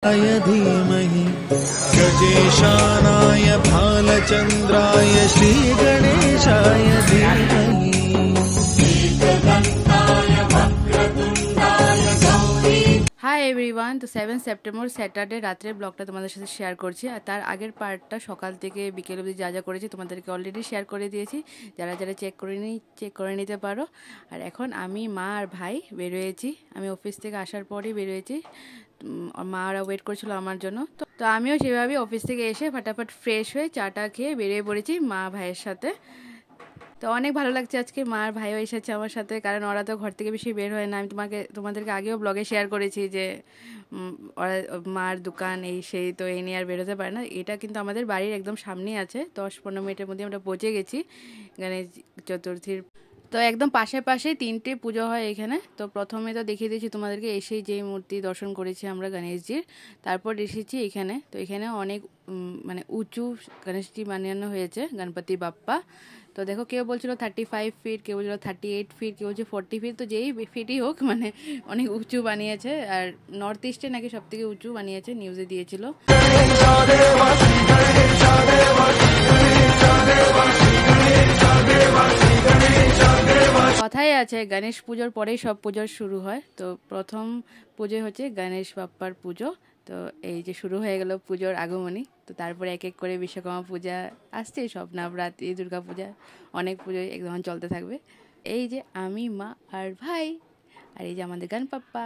धीमहि गजेशानाय भालचन्द्राय श्रीगणेशाय धीमहि। হাই এভরিওয়ান, তো 7 সেপ্টেম্বর স্যাটারডে রাত্রের ব্লগটা তোমাদের সাথে শেয়ার করছি। আর তার আগের পার্টটা সকাল থেকে বিকেল অবধি যা যা করেছি তোমাদেরকে অলরেডি শেয়ার করে দিয়েছি। যারা যারা চেক করে নিতে পারো। আর এখন আমি, মা আর ভাই বেরোয়েছি। আমি অফিস থেকে আসার পরেই বেরোয়েছি। মা ওরা ওয়েট করছিল আমার জন্য। তো আমিও সেভাবেই অফিস থেকে এসে ফাটাফাট ফ্রেশ হয়ে চাটা খেয়ে বেরিয়ে পড়েছি মা ভাইয়ের সাথে। তো অনেক ভালো লাগছে আজকে মা আর ভাইও এসেছে আমার সাথে, কারণ ওরা তো ঘর থেকে বেশি বের হয় না। আমি তোমাদেরকে আগেও ব্লগে শেয়ার করেছি যে ওরা মার দোকান এই সেই, তো এই নিয়ে আর বেরোতে পারে না। এটা কিন্তু আমাদের বাড়ির একদম সামনেই আছে, 10-15 মিনিটের মধ্যে আমরা পৌঁছে গেছি গণেশ চতুর্থীর। তো একদম পাশে 3টে পুজো হয় এখানে। তো প্রথমে তো দেখিয়ে দিয়েছি তোমাদেরকে এসেই যেই মূর্তি দর্শন করেছি আমরা গণেশজির, তারপর এসেছি এখানে। তো এখানে অনেক মানে উঁচু গণেশজি বানানো হয়েছে, গণপতি বাপ্পা। তো দেখো, কেউ বলছিল 35 ফিট, কেউ বলছিল 38 ফিট, কেউ বলছে 40 ফিট। তো যেই ফিটই হোক, মানে অনেক উঁচু বানিয়েছে। আর নর্থ ইস্টে নাকি সব থেকে উঁচু বানিয়েছে, নিউজে দিয়েছিল। কথাই আছে গণেশ পুজোর পরেই সব পুজোর শুরু হয়। তো প্রথম পুজো হচ্ছে গণেশ বাপ্পার পুজো। তো এই যে শুরু হয়ে গেল পুজোর আগমনী। তো তারপরে এক এক করে বিশ্বকর্মা পূজা আসছে, সব নবরাত্রি, দুর্গা পূজা, অনেক পুজোই একদম চলতে থাকবে। এই যে আমি, মা আর ভাই, আর এই যে আমাদের গণপাপ্পা।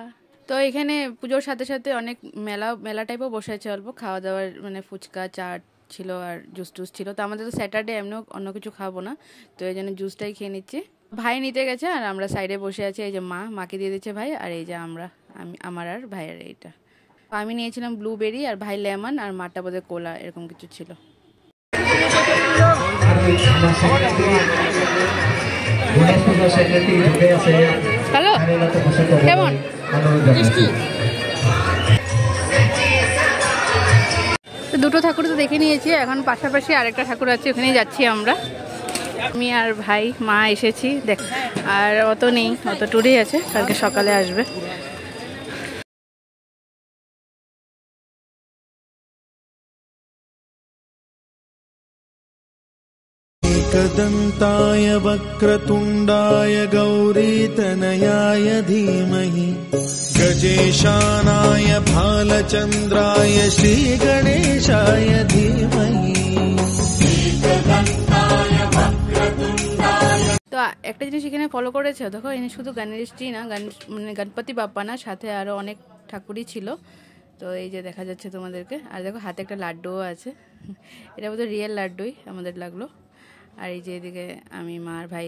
তো এখানে পুজোর সাথে সাথে অনেক মেলা টাইপও বসেছে, অল্প খাওয়া দাওয়ার, মানে ফুচকা, চাট ছিল আর জুস টুস ছিল। তো আমাদের তো স্যাটারডে এমনিও অন্য কিছু খাবো না, তো এই জন্য জুসটাই খেয়ে নিচ্ছি। ভাই নিতে গেছে আর আমরা সাইডে বসে আছি। এই যে মাকে দিয়ে দিচ্ছে ভাই, আর এই যে আমার আর ভাইয়ের এইটা। আমি নিয়েছিলাম ব্লুবেরি, আর ভাই লেমন, আর মাটা বোধহয় কোলা, এরকম কিছু ছিল। হ্যালো, কেমন? দুটো ঠাকুর তো দেখে নিয়েছি, এখন পাশাপাশি আরেকটা ঠাকুর আছে, ওখানেই যাচ্ছি আমরা। আমি আর ভাই, মা এসেছি দেখ। আর অত নেই, অত ট্যুরেই আছে, কালকে সকালে আসবে। एकदन्ताय वक्रतुण्डाय गौरीतनयाय धीमहि गजेशानाय भालचन्द्राय श्रीगणेशाय धीमहि। তো একটা জিনিস এখানে ফলো করেছে, দেখো এখানে শুধু গণেশজি না, মানে গণপতি বাপ্পা না, সাথে আরো অনেক ঠাকুরই ছিল। তো এই যে দেখা যাচ্ছে তোমাদেরকে। আর দেখো হাতে একটা লাড্ডুও আছে, এটা বোধহয় রিয়েল লাড্ডুই আমাদের লাগলো। আর এই যে এদিকে আমি, মা আর ভাই।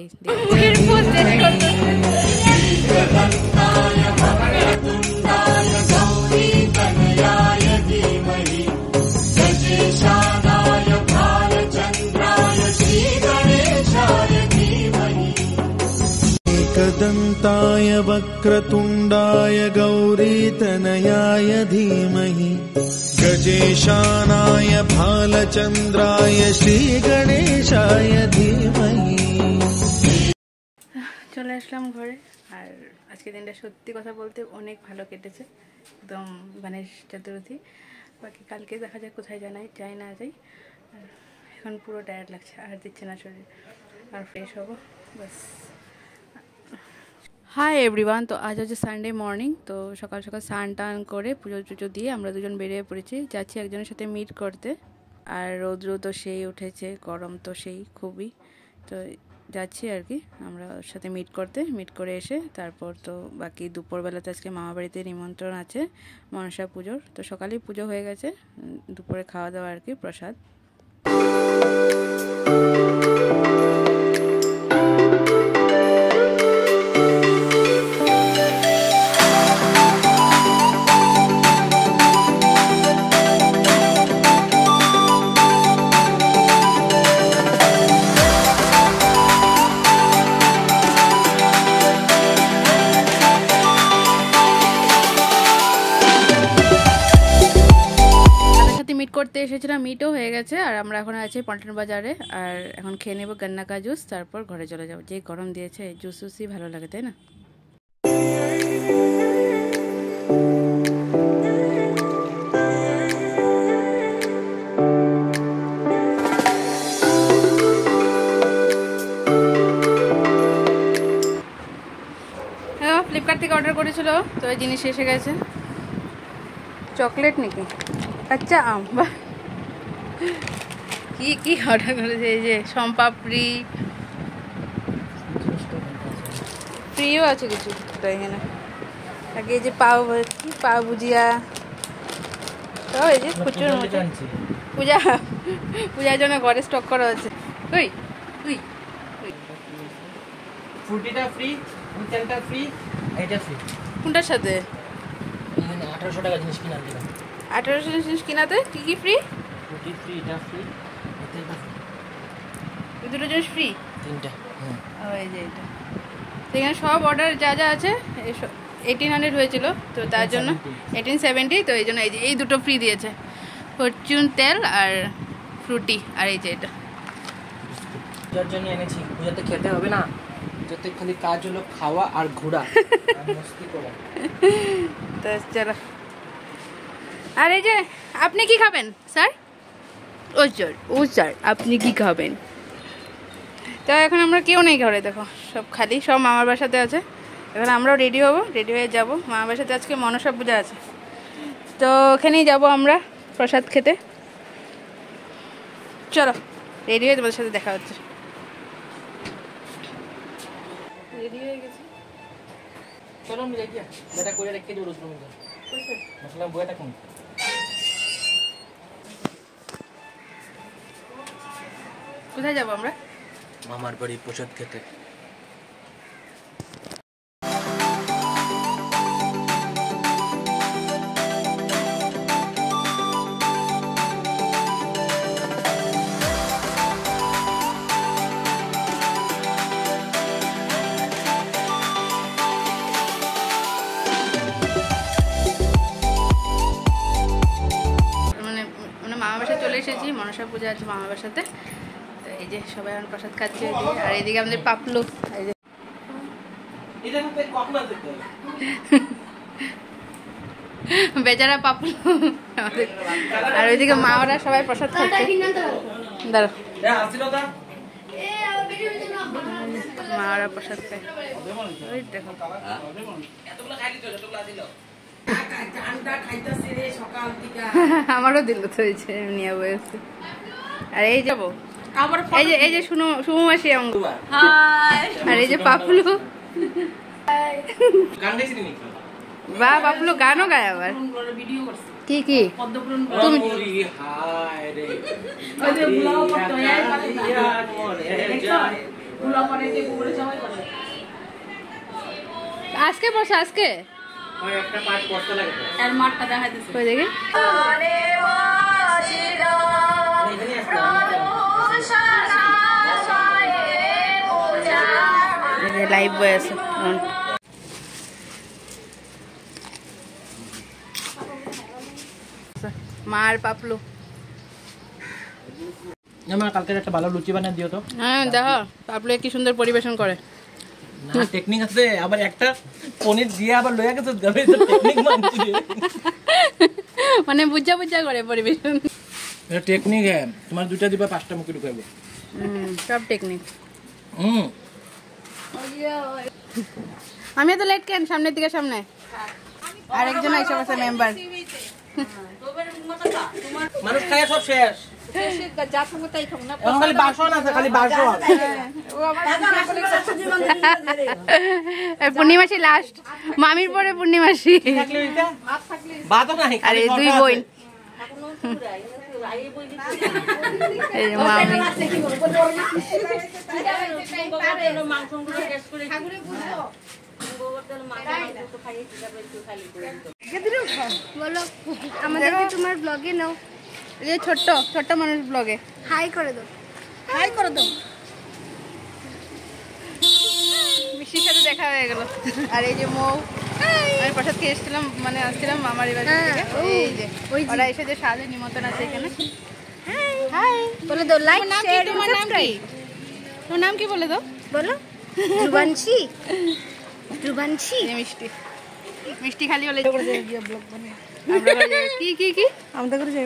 एकदन्ताय वक्रतुण्डाय गौरीतनयाय धीमहि गजेशानाय भालचन्द्राय श्रीगणेशाय धीमहि। চলে আসলাম ঘরে। আর আজকে দিনটা সত্যি কথা বলতে অনেক ভালো কেটেছে, একদম গণেশ চতুর্থী। বাকি কালকে দেখা যাক কোথায় যাই না যাই। এখন পুরো টায়ার্ড লাগছে, আর দিচ্ছে না শরীর। আর ফ্রেশ হবো বাস। হাই এভরিওয়ান, তো আজ হচ্ছে সানডে মর্নিং। তো সকাল সকাল স্নান টান করে পুজো দিয়ে আমরা দুজন বেরিয়ে পড়েছি, যাচ্ছি একজনের সাথে মিট করতে। আর রৌদ্র তো সেই উঠেছে, গরম তো সেই খুবই। তো যাচ্ছি আর কি আমরা ওর সাথে মিট করে এসে তারপর তো বাকি দুপুরবেলাতে আজকে মামা বাড়িতে নিমন্ত্রণ আছে মনসা পুজোর। তো সকালেই পুজো হয়ে গেছে, দুপুরে খাওয়া দাওয়া আর কি, প্রসাদ। করতে এসেছিলাম, মিটও হয়ে গেছে। আর আমরা এখন আছি পল্টন বাজারে, আর এখন খেয়ে নেবো গন্না কা জুস, তারপর ঘরে চলে যাবো। যে গরম দিয়েছে, জুসই ভালো লাগে, তাই না? করেছিল, তো এই জিনিস এসে গেছে। চকলেট নাকি? আচ্ছা আম, বাহ কি কি অর্ডার করেছে! এই যে সম্পাপড়ি, ফ্রিও আছে কিছু তো এখানে। আগে এই যে পাও ভুজিয়া, তো এই যে প্রচুর পূজার জন্য ঘরে স্টক করা আছে। ওই তুই ফ্রুটিটা ফ্রি, তেলটা ফ্রি, এটা ফ্রি। কোনটার সাথে? এখানে 1800 টাকা জিনিস কিনা দিলাম। 1800 জিনিস কিনাতে কি কি ফ্রি? ফ্রুটি ফ্রি, এটা ফ্রি, তেলটা ফ্রি। এই দুটো জিনিস ফ্রি, তিনটা। এই যে এটা। তো এখানে সব অর্ডার যা যা আছে 1800 হয়েছিল, তো তার জন্য 1870, তো এই জন্য এই যে এই দুটো ফ্রি দিয়েছে, ফরচুন তেল আর ফ্রুটি, আর এই যে এটা পূজার জন্য এনেছি। পূজাতে খেতে হবে না, যাতে খালি কাজ হলো খাওয়া আর ঘোরা আর মস্তি করা। তো চলো। আর এই যে আপনি কি খাবেন স্যার? ও স্যার আপনি কি খাবেন? তো এখন আমরা কেউ নেই ঘরে, দেখো সব খালি, সব মামার বাসাতে আছে। এখন আমরাও রেডি হবো, রেডি হয়ে যাবো মামার বাসাতে। আজকে মনসা পূজা আছে, তো ওখানেই যাবো আমরা প্রসাদ খেতে। চলো রেডি হয়ে তোমাদের সাথে দেখা হচ্ছে। রেডি হয়ে গেছে, চলো মিলে গিয়া বেটা করে রেখে দিও রোজ রোজ। মশলা বইটা কোন? কোথায় যাবো আমরা? মামার বাড়ি প্রসাদ খেতে। মামা বাসায় চলে এসেছি, মনসা পূজা আছে মামা বাসাতে। তো এই যে সবাই এখন প্রসাদ খাচ্ছে, আর এইদিকে আমাদের পাপলু, এই যে বেচারা পাপলু, আর ওইদিকে মাওরা সবাই প্রসাদ খাচ্ছে। দাঁড়ো, মাওরা প্রসাদ খায়, ওই দেখো আমারও দিল তো হয়েছে নিয়ে বসে। আর এই যাবো, এই যে সুমু মাসি, আর এই যে পাপলু। বা পাপলু গানও গায় আবার। কি কি তুমি আজকে বসে আজকে একটা পার্ট করতে লাগে আর মাঠটা দেখা দিছে কই দেখি লাইভ বয় আছে মার পাপলু। আমার কালকে একটা ভালো লুচি বানিয়ে দিও তো। হ্যাঁ দেখো পাপলু কি সুন্দর পরিবেশন করে। না টেকনিক আছে, আবার একটা পনির দিয়ে আবার লয়া গেছে গাবে, তো টেকনিক মানছি মানে বুঝা বুঝা করে পরিবেশন। এটা টেকনিক হ্যাঁ, তোমার দুটো দিবা পাঁচটা মুখে ঢুকাইবো। সব টেকনিক। আমি তো লেট কেন, সামনের দিকে সামনে আরেকজন আইসা আছে মেম্বার। মানুষ খায় সব শেষ, খালি বাসন আছে, খালি বাসন। পূর্ণিমাসী লাস্ট, মামির পরে পূর্ণিমাসী। আরে দুই বোন, মামি বলো আমাদেরকে তোমার ব্লগে নাও। এই ছোট্ট ছোট্ট মানুষ ব্লগে হাই করে দাও, হাই করে দাও। মিষ্টির সাথে দেখা হয়ে গেল। আর এই যে মৌ, আমি প্রসাদ খেয়ে এসেছিলাম, মানে আসছিলাম মামার বাড়ি থেকে। এই যে ওরা এসে যে সাজে নিমন্ত্রণ আছে এখানে। হাই বলে দাও লাইক শেয়ার তোমার নাম কি? তোমার নাম কি বলে দাও? বলো ধ্রুবাংশী। ধ্রুবাংশী মিষ্টি মিষ্টি খালি হলে কি কি কি আমাদের করে যাই,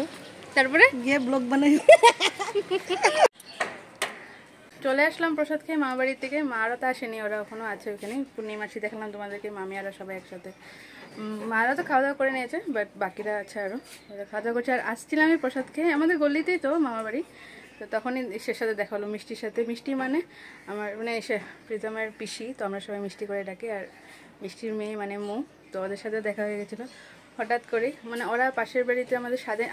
তারপরে গিয়ে ব্লগ বানাই। চলে আসলাম প্রসাদ খেয়ে মা বাড়ির থেকে। মারা তো আসেনি, ওরা এখনো আছে ওখানে। পূর্ণিমাসি দেখলাম তোমাদেরকে, মামি আরও সবাই একসাথে। মারা তো খাওয়া দাওয়া করে নিয়েছে, বাট বাকিরা আছে আরও, ওরা খাওয়া দাওয়া করছে। আর আসছিলাম আমি প্রসাদ খেয়ে, আমাদের গলিতেই তো মামা বাড়ি। তো তখনই সে সাথে দেখা হলো মিষ্টির সাথে। মিষ্টি মানে আমার মানে এসে প্রীতমের পিসি, তো আমরা সবাই মিষ্টি করে ডাকি। আর মিষ্টির মেয়ে মানে মৌ, তো ওদের সাথে দেখা হয়ে গেছিলো হঠাৎ করে। মানে ওরা পাশের বাড়িতে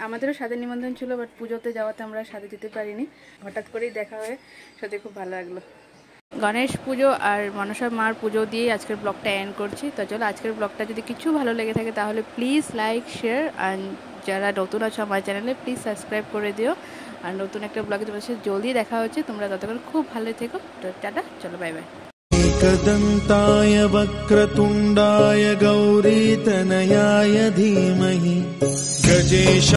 আমাদেরও স্বাদের নিমন্ত্রণ ছিল, বাট পুজোতে যাওয়াতে আমরা স্বাদে যেতে পারিনি। হঠাৎ করেই দেখা হয়ে সত্যি খুব ভালো লাগলো। গণেশ পুজো আর মনসা মার পুজো দিয়ে আজকের ব্লগটা এন্ড করছি। তো চলো, আজকের ব্লগটা যদি কিছু ভালো লেগে থাকে তাহলে প্লিজ লাইক, শেয়ার, অ্যান্ড যারা নতুন আছো আমার চ্যানেলে প্লিজ সাবস্ক্রাইব করে দিও। আর নতুন একটা ব্লগে তোমাদের সাথে জলদি দেখা হচ্ছে। তোমরা ততক্ষণ খুব ভালো থেকো। তো টাটা, চলো বাই বাই। एकदन्ताय वक्रतुण्डाय गौरीतनयाय धीमहि गजेश